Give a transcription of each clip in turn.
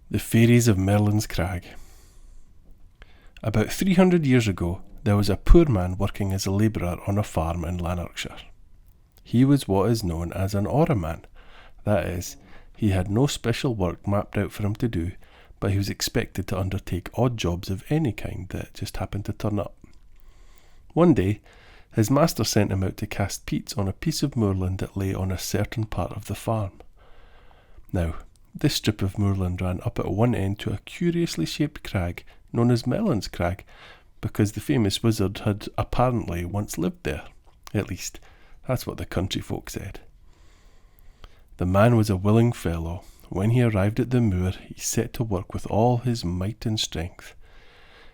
The Fairies of Merlin's Crag. About 300 years ago, there was a poor man working as a labourer on a farm in Lanarkshire. He was what is known as an aura man. That is, he had no special work mapped out for him to do, but he was expected to undertake odd jobs of any kind that just happened to turn up. One day, his master sent him out to cast peats on a piece of moorland that lay on a certain part of the farm. Now, this strip of moorland ran up at one end to a curiously shaped crag known as Merlin's Crag, because the famous wizard had apparently once lived there. At least, that's what the country folk said. The man was a willing fellow. When he arrived at the moor, he set to work with all his might and strength.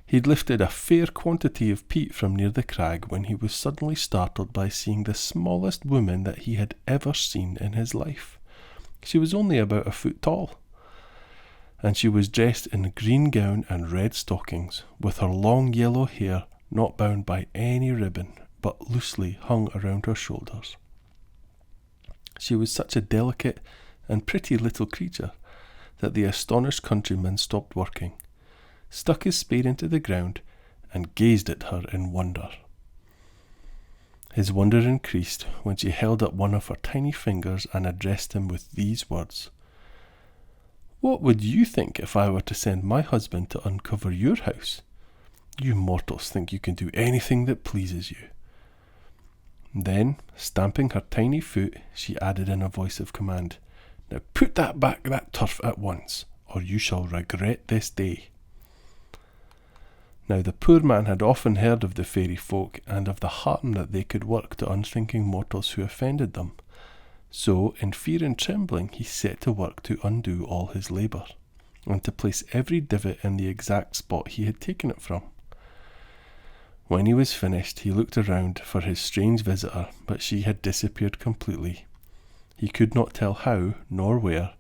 He'd lifted a fair quantity of peat from near the crag when he was suddenly startled by seeing the smallest woman that he had ever seen in his life. She was only about a foot tall, and she was dressed in a green gown and red stockings, with her long yellow hair not bound by any ribbon, but loosely hung around her shoulders. She was such a delicate and pretty little creature that the astonished countryman stopped working, stuck his spade into the ground, and gazed at her in wonder. His wonder increased when she held up one of her tiny fingers and addressed him with these words: "What would you think if I were to send my husband to uncover your house? You mortals think you can do anything that pleases you." Then, stamping her tiny foot, she added in a voice of command, "Now put that turf at once, or you shall regret this day." Now the poor man had often heard of the fairy folk and of the harm that they could work to unthinking mortals who offended them. So, in fear and trembling, he set to work to undo all his labour, and to place every divot in the exact spot he had taken it from. When he was finished, he looked around for his strange visitor, but she had disappeared completely. He could not tell how nor where.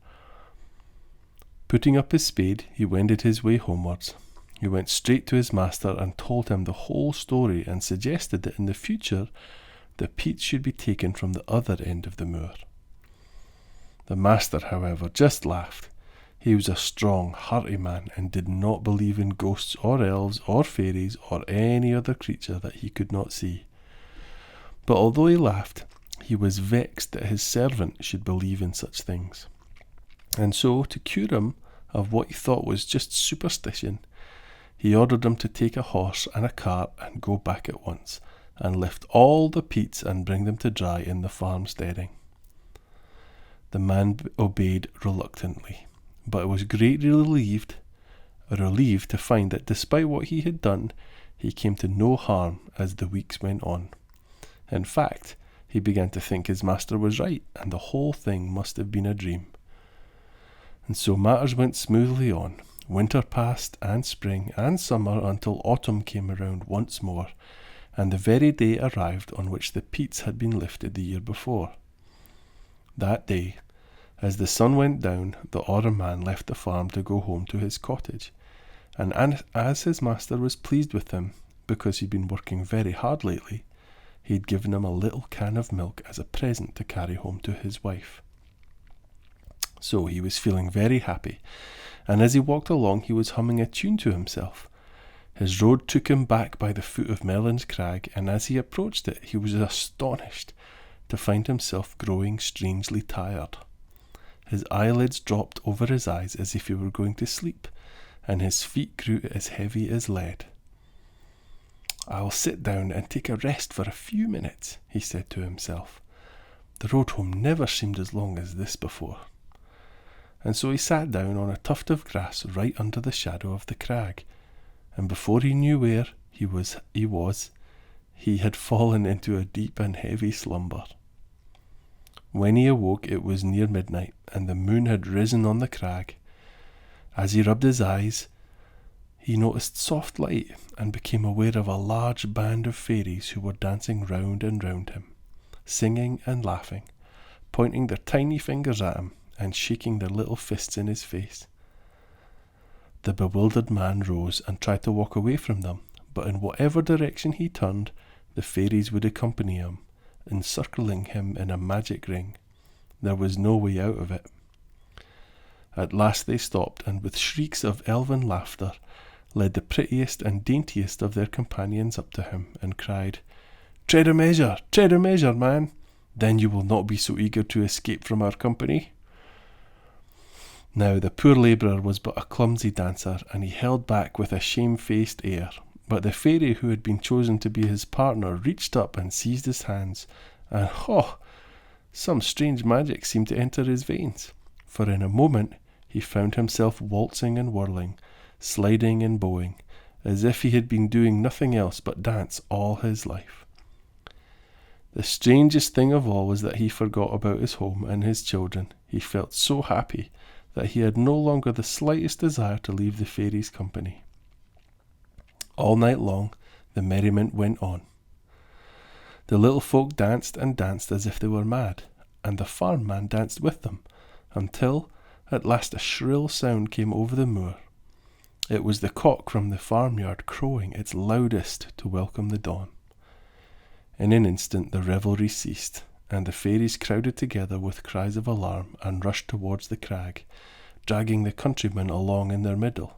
Putting up his spade, he wended his way homewards. He went straight to his master and told him the whole story, and suggested that in the future the peats should be taken from the other end of the moor. The master, however, just laughed. He was a strong, hearty man, and did not believe in ghosts or elves or fairies or any other creature that he could not see. But although he laughed, he was vexed that his servant should believe in such things. And so, to cure him of what he thought was just superstition, he ordered him to take a horse and a cart and go back at once, and lift all the peats and bring them to dry in the farm steading. The man obeyed reluctantly, but was greatly relieved to find that despite what he had done, he came to no harm as the weeks went on. In fact, he began to think his master was right, and the whole thing must have been a dream. And so matters went smoothly on. Winter passed, and spring, and summer, until autumn came around once more, and the very day arrived on which the peats had been lifted the year before. That day, as the sun went down, the aura man left the farm to go home to his cottage, and as his master was pleased with him, because he'd been working very hard lately, he'd given him a little can of milk as a present to carry home to his wife. So he was feeling very happy, and as he walked along he was humming a tune to himself. His road took him back by the foot of Merlin's Crag, and as he approached it he was astonished to find himself growing strangely tired. His eyelids dropped over his eyes as if he were going to sleep, and his feet grew as heavy as lead. "I'll sit down and take a rest for a few minutes," he said to himself. "The road home never seemed as long as this before." And so he sat down on a tuft of grass right under the shadow of the crag, and before he knew where he was, he had fallen into a deep and heavy slumber. When he awoke, it was near midnight, and the moon had risen on the crag. As he rubbed his eyes, he noticed soft light, and became aware of a large band of fairies who were dancing round and round him, singing and laughing, pointing their tiny fingers at him, and shaking their little fists in his face. The bewildered man rose and tried to walk away from them, but in whatever direction he turned, the fairies would accompany him, encircling him in a magic ring. There was no way out of it. At last they stopped, and with shrieks of elven laughter, led the prettiest and daintiest of their companions up to him, and cried, tread a measure, man! Then you will not be so eager to escape from our company." Now the poor labourer was but a clumsy dancer, and he held back with a shamefaced air, but the fairy who had been chosen to be his partner reached up and seized his hands, and some strange magic seemed to enter his veins, for in a moment he found himself waltzing and whirling, sliding and bowing, as if he had been doing nothing else but dance all his life. The strangest thing of all was that he forgot about his home and his children. He felt so happy that he had no longer the slightest desire to leave the fairy's company. All night long the merriment went on. The little folk danced and danced as if they were mad, and the farm man danced with them, until at last a shrill sound came over the moor. It was the cock from the farmyard crowing its loudest to welcome the dawn. In an instant the revelry ceased, and the fairies crowded together with cries of alarm and rushed towards the crag, dragging the countryman along in their middle.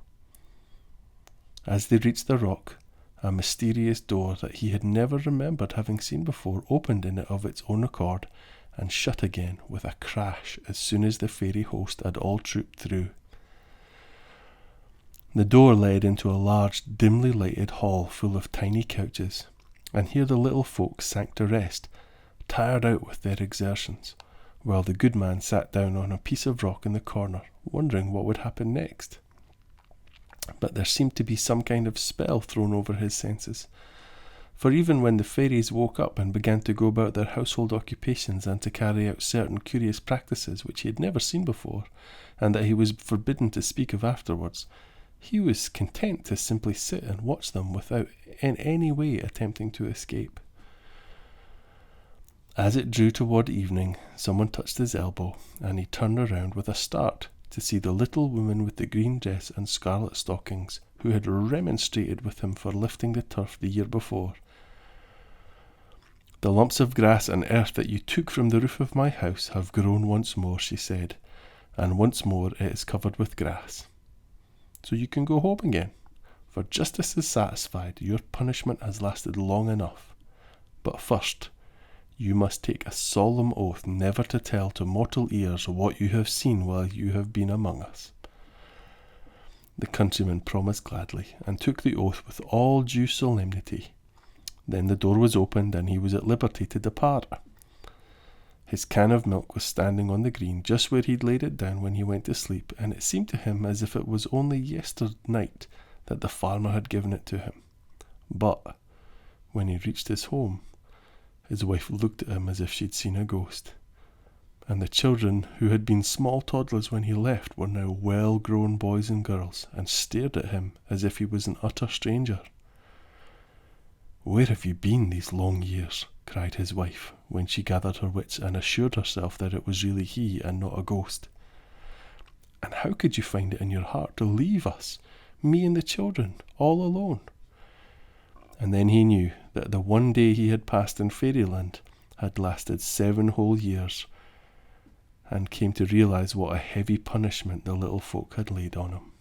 As they reached the rock, a mysterious door that he had never remembered having seen before opened in it of its own accord, and shut again with a crash as soon as the fairy host had all trooped through. The door led into a large, dimly lighted hall full of tiny couches, and here the little folk sank to rest, tired out with their exertions, while the good man sat down on a piece of rock in the corner, wondering what would happen next. But there seemed to be some kind of spell thrown over his senses, for even when the fairies woke up and began to go about their household occupations and to carry out certain curious practices which he had never seen before, and that he was forbidden to speak of afterwards, he was content to simply sit and watch them without in any way attempting to escape. As it drew toward evening, someone touched his elbow, and he turned around with a start to see the little woman with the green dress and scarlet stockings, who had remonstrated with him for lifting the turf the year before. "The lumps of grass and earth that you took from the roof of my house have grown once more," she said, "and once more it is covered with grass. So you can go home again, for justice is satisfied. Your punishment has lasted long enough. But first, you must take a solemn oath never to tell to mortal ears what you have seen while you have been among us." The countryman promised gladly, and took the oath with all due solemnity. Then the door was opened, and he was at liberty to depart. His can of milk was standing on the green, just where he'd laid it down when he went to sleep, and it seemed to him as if it was only yesternight that the farmer had given it to him. But when he reached his home, his wife looked at him as if she'd seen a ghost, and the children, who had been small toddlers when he left, were now well-grown boys and girls, and stared at him as if he was an utter stranger. "Where have you been these long years?" cried his wife, when she gathered her wits and assured herself that it was really he and not a ghost. "And how could you find it in your heart to leave us, me and the children, all alone?" And then he knew that the one day he had passed in fairyland had lasted 7 whole years, and came to realize what a heavy punishment the little folk had laid on him.